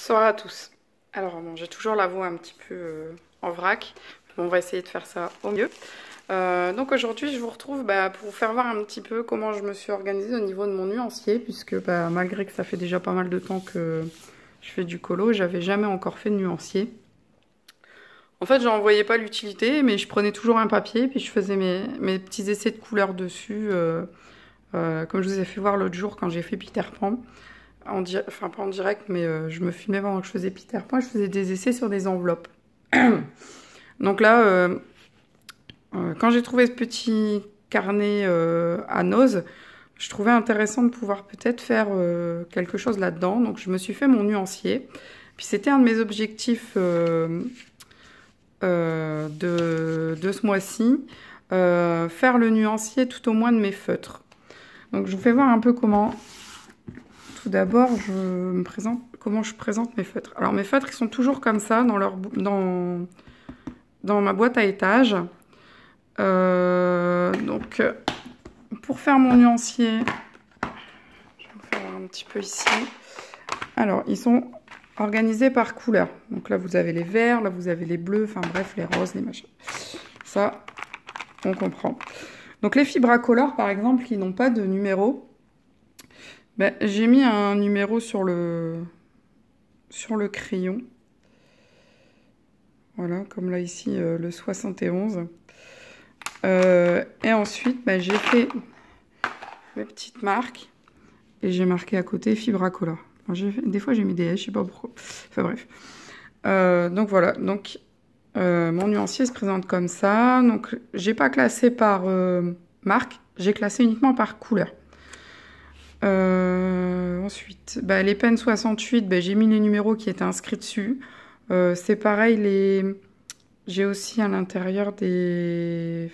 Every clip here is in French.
Bonsoir à tous. Alors bon, j'ai toujours la voix un petit peu en vrac. On va essayer de faire ça au mieux. Donc aujourd'hui, je vous retrouve pour vous faire voir un petit peu comment je me suis organisée au niveau de mon nuancier, puisque malgré que ça fait déjà pas mal de temps que je fais du colo, j'avais jamais encore fait de nuancier. En fait, j'en voyais pas l'utilité, mais je prenais toujours un papier, puis je faisais mes petits essais de couleurs dessus, comme je vous ai fait voir l'autre jour quand j'ai fait Peter Pan. Enfin pas en direct, mais je me filmais pendant que je faisais Peter Pan, je faisais des essais sur des enveloppes. Donc là, quand j'ai trouvé ce petit carnet à nose, je trouvais intéressant de pouvoir peut-être faire quelque chose là-dedans. Donc je me suis fait mon nuancier. Puis c'était un de mes objectifs de ce mois-ci, faire le nuancier tout au moins de mes feutres. Donc je vous fais voir un peu comment. Tout d'abord, comment je présente mes feutres. Alors mes feutres, ils sont toujours comme ça dans ma boîte à étages. Donc pour faire mon nuancier, je vais vous faire voir un petit peu ici. Alors ils sont organisés par couleur. Donc là vous avez les verts, là vous avez les bleus, enfin bref les roses, les machins. Ça, on comprend. Donc les Fibracolor par exemple, qui n'ont pas de numéro. J'ai mis un numéro sur le crayon. Voilà, comme là ici, le 71. Et ensuite, j'ai fait mes petites marques. Et j'ai marqué à côté Fibracolor. Des fois, j'ai mis des S, je sais pas pourquoi. Enfin bref. Donc voilà, donc mon nuancier se présente comme ça. Donc j'ai pas classé par marque, j'ai classé uniquement par couleur. Ensuite, les pens 68, j'ai mis les numéros qui étaient inscrits dessus. C'est pareil, j'ai aussi à l'intérieur des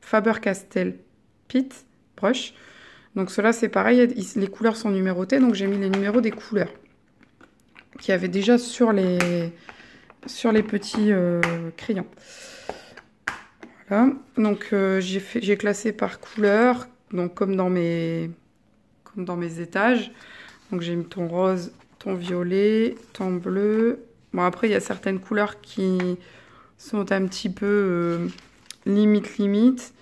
Faber-Castell Pit Brush. Donc cela c'est pareil, les couleurs sont numérotées, donc j'ai mis les numéros des couleurs qui avaient déjà sur les petits crayons. Voilà, donc j'ai classé par couleur, donc comme dans mes étages. Donc j'ai mis ton rose, ton violet, ton bleu. Bon après il y a certaines couleurs qui sont un petit peu limite.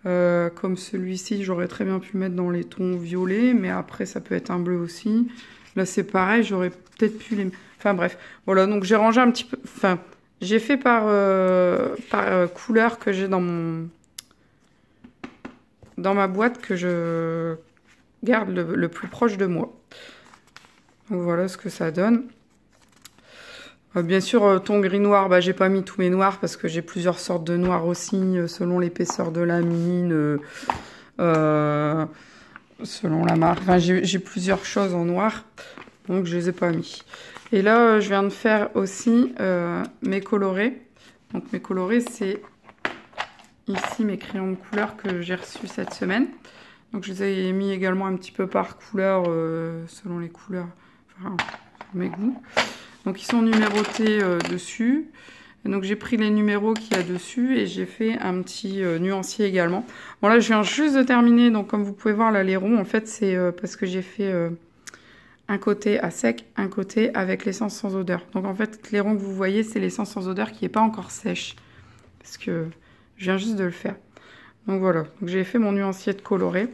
Comme celui-ci, j'aurais très bien pu le mettre dans les tons violets, mais après ça peut être un bleu aussi. Là c'est pareil, j'aurais peut-être pu les... Enfin bref, voilà, donc j'ai rangé un petit peu... Enfin, j'ai fait par couleur que j'ai dans ma boîte que je garde le plus proche de moi. Donc voilà ce que ça donne. Bien sûr, ton gris noir, j'ai pas mis tous mes noirs parce que j'ai plusieurs sortes de noirs aussi, selon l'épaisseur de la mine, selon la marque. Enfin, j'ai plusieurs choses en noir, donc je les ai pas mis. Et là, je viens de faire aussi mes colorés. Donc mes colorés, c'est ici mes crayons de couleur que j'ai reçus cette semaine. Donc je les ai mis également un petit peu par couleur, selon les couleurs, enfin, mes goûts. Donc ils sont numérotés dessus. Et donc j'ai pris les numéros qu'il y a dessus et j'ai fait un petit nuancier également. Bon là je viens juste de terminer, donc comme vous pouvez voir là les ronds, en fait c'est parce que j'ai fait un côté à sec, un côté avec l'essence sans odeur. Donc en fait les ronds que vous voyez c'est l'essence sans odeur qui n'est pas encore sèche. Parce que je viens juste de le faire. Donc voilà, donc j'ai fait mon nuancier de coloré.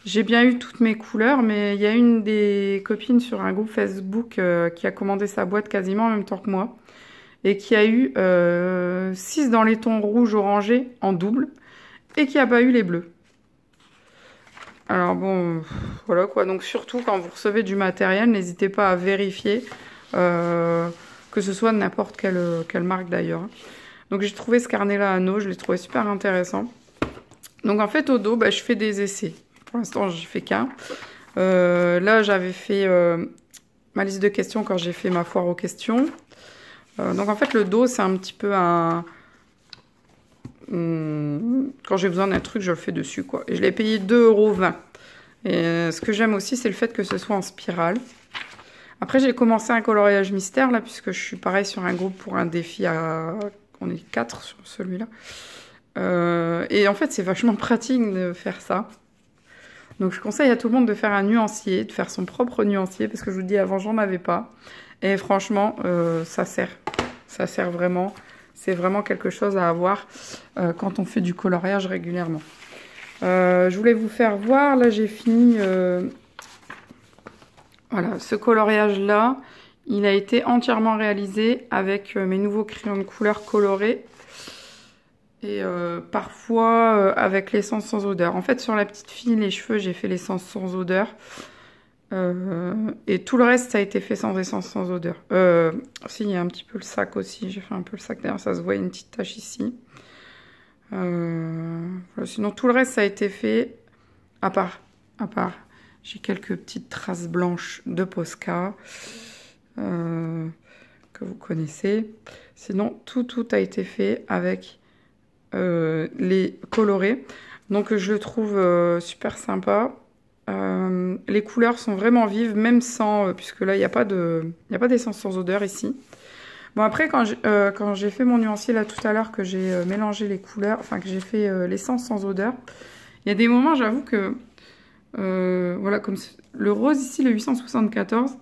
J'ai bien eu toutes mes couleurs, mais il y a une des copines sur un groupe Facebook qui a commandé sa boîte quasiment en même temps que moi. Et qui a eu 6 dans les tons rouges orangés en double. Et qui n'a pas eu les bleus. Alors bon, voilà quoi. Donc surtout quand vous recevez du matériel, n'hésitez pas à vérifier que ce soit de n'importe quelle marque d'ailleurs. Donc j'ai trouvé ce carnet-là à Nau, je l'ai trouvé super intéressant. Donc en fait au dos, je fais des essais. Pour l'instant, j'y fais qu'un. Là, j'avais fait ma liste de questions quand j'ai fait ma foire aux questions. Donc, en fait, le dos, c'est un petit peu un... Quand j'ai besoin d'un truc, je le fais dessus, quoi. Et je l'ai payé 2,20 €. Et ce que j'aime aussi, c'est le fait que ce soit en spirale. Après, j'ai commencé un coloriage mystère, là, puisque je suis pareil sur un groupe pour un défi à... On est 4 sur celui-là. Et en fait, c'est vachement pratique de faire ça. Donc je conseille à tout le monde de faire un nuancier, de faire son propre nuancier, parce que je vous dis, avant, j'en avais pas. Et franchement, ça sert vraiment. C'est vraiment quelque chose à avoir quand on fait du coloriage régulièrement. Je voulais vous faire voir, là j'ai fini, voilà, ce coloriage-là. Il a été entièrement réalisé avec mes nouveaux crayons de couleur colorés. Et parfois avec l'essence sans odeur. En fait, sur la petite fille, les cheveux, j'ai fait l'essence sans odeur. Et tout le reste, ça a été fait sans essence sans odeur. Si, il y a un petit peu le sac aussi. J'ai fait un peu le sac. D'ailleurs, ça se voit, il y a une petite tache ici. Voilà. Sinon, tout le reste, ça a été fait à part. J'ai quelques petites traces blanches de Posca. Que vous connaissez. Sinon, tout a été fait avec les colorés. Donc, je le trouve super sympa. Les couleurs sont vraiment vives, même sans... puisque là, il n'y a pas d'essence sans odeur ici. Bon, après, quand j'ai fait mon nuancier là tout à l'heure, que j'ai mélangé les couleurs, enfin, que j'ai fait l'essence sans odeur, il y a des moments, j'avoue que... voilà, comme le rose ici, le 874...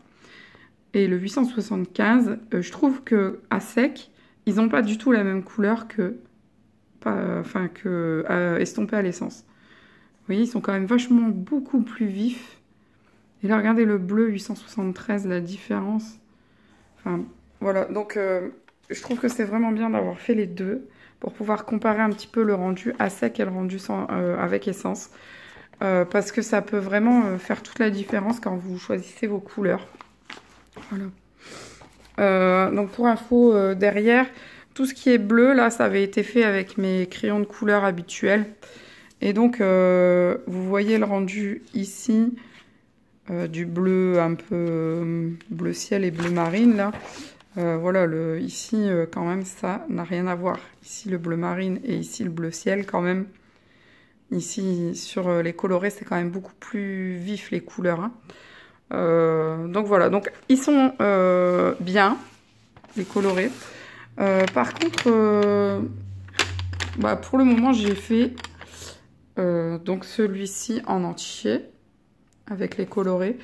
et le 875, je trouve que à sec, ils n'ont pas du tout la même couleur que estompés à l'essence. Vous voyez, ils sont quand même vachement beaucoup plus vifs. Et là, regardez le bleu 873, la différence. Enfin, voilà. Donc, je trouve que c'est vraiment bien d'avoir fait les deux pour pouvoir comparer un petit peu le rendu à sec et le rendu avec essence. Parce que ça peut vraiment faire toute la différence quand vous choisissez vos couleurs. Voilà. Donc pour info, derrière, tout ce qui est bleu, là, ça avait été fait avec mes crayons de couleur habituels. Et donc, vous voyez le rendu ici, du bleu un peu bleu ciel et bleu marine, là. Voilà, ici, quand même, ça n'a rien à voir. Ici, le bleu marine et ici, le bleu ciel, quand même. Ici, sur les colorés, c'est quand même beaucoup plus vif, les couleurs, hein. Donc voilà, donc ils sont bien, les colorés. Par contre, pour le moment, j'ai fait donc celui-ci en entier avec les colorés.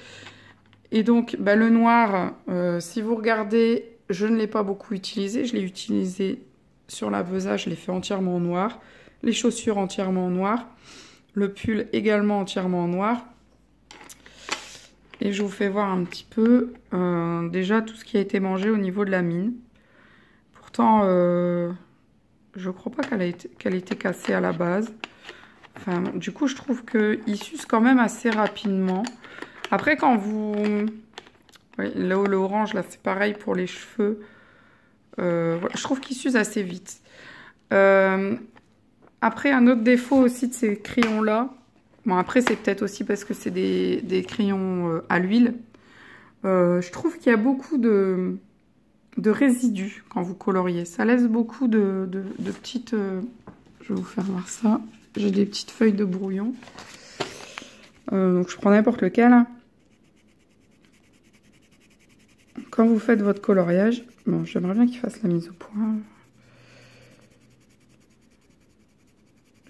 Et donc le noir, si vous regardez, je ne l'ai pas beaucoup utilisé. Je l'ai utilisé sur la besace, je l'ai fait entièrement en noir. Les chaussures entièrement en noir. Le pull également entièrement en noir. Et je vous fais voir un petit peu déjà tout ce qui a été mangé au niveau de la mine. Pourtant, je crois pas qu'elle ait été cassée à la base. Enfin, du coup, je trouve qu'il s'use quand même assez rapidement. Après, quand vous... Oui, là, le orange, là, c'est pareil pour les cheveux. Voilà, je trouve qu'il s'use assez vite. Après, un autre défaut aussi de ces crayons-là, bon, après, c'est peut-être aussi parce que c'est des crayons à l'huile. Je trouve qu'il y a beaucoup de résidus quand vous coloriez. Ça laisse beaucoup de petites... je vais vous faire voir ça. J'ai des petites feuilles de brouillon. Donc, je prends n'importe lequel. Quand vous faites votre coloriage... Bon, j'aimerais bien qu'il fasse la mise au point.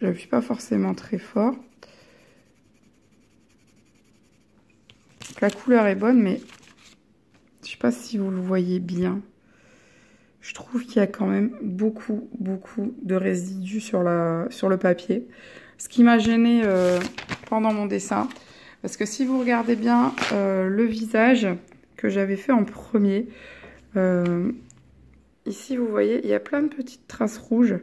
J'appuie pas forcément très fort. La couleur est bonne, mais je sais pas si vous le voyez bien. Je trouve qu'il y a quand même beaucoup de résidus sur le papier. Ce qui m'a gêné pendant mon dessin. Parce que si vous regardez bien le visage que j'avais fait en premier, ici vous voyez, il y a plein de petites traces rouges.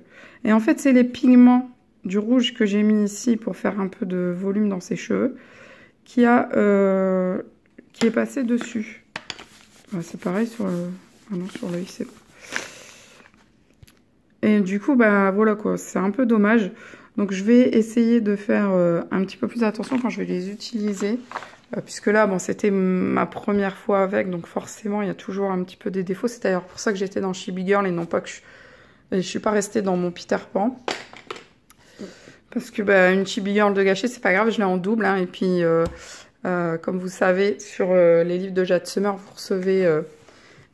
Et en fait, c'est les pigments du rouge que j'ai mis ici pour faire un peu de volume dans ses cheveux qui est passé dessus. C'est pareil sur le... Ah non, sur l'œil, c'est bon. Et du coup, voilà quoi, c'est un peu dommage. Donc je vais essayer de faire un petit peu plus attention quand je vais les utiliser. Puisque là, bon, c'était ma première fois avec, donc forcément, il y a toujours un petit peu des défauts. C'est d'ailleurs pour ça que j'étais dans Chibi Girl et non pas que je suis pas restée dans mon Peter Pan. Parce que une Chibi Girl de gâcher, c'est pas grave, je l'ai en double. Hein, et puis, comme vous savez, sur les livres de Jade Summer, vous recevez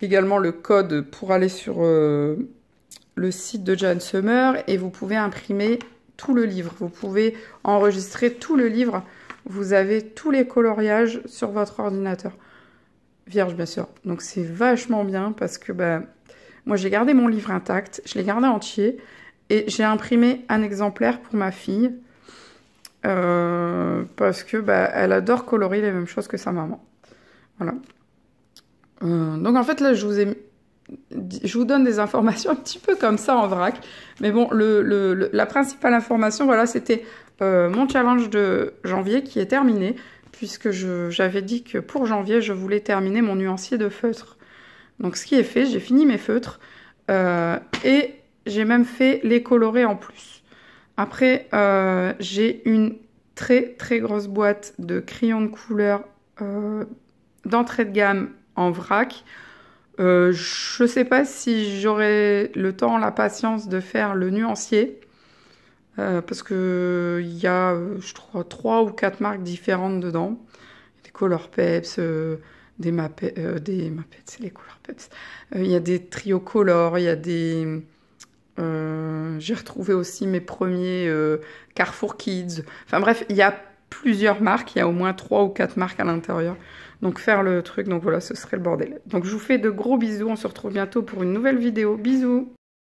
également le code pour aller sur le site de Jade Summer et vous pouvez imprimer tout le livre. Vous pouvez enregistrer tout le livre vous avez tous les coloriages sur votre ordinateur. Vierge, bien sûr. Donc, c'est vachement bien parce que moi, j'ai gardé mon livre intact. Je l'ai gardé entier. Et j'ai imprimé un exemplaire pour ma fille. Parce que elle adore colorer les mêmes choses que sa maman. Voilà. Donc, en fait, là, je vous donne des informations un petit peu comme ça en vrac. Mais bon, la principale information, voilà, c'était mon challenge de janvier qui est terminé. Puisque j'avais dit que pour janvier, je voulais terminer mon nuancier de feutres. Donc, ce qui est fait, j'ai fini mes feutres. Et j'ai même fait les colorés en plus. Après, j'ai une très très grosse boîte de crayons de couleur d'entrée de gamme en vrac. Je ne sais pas si j'aurai le temps, la patience de faire le nuancier. Parce que il y a, je crois, 3 ou 4 marques différentes dedans. Des Colourpeps, des Mappeps, c'est les Colourpeps. Il y a des Trio Color, il y a des... j'ai retrouvé aussi mes premiers Carrefour Kids. Enfin bref, il y a plusieurs marques, il y a au moins 3 ou 4 marques à l'intérieur. Donc faire le truc, donc voilà, ce serait le bordel. Donc je vous fais de gros bisous, on se retrouve bientôt pour une nouvelle vidéo. Bisous!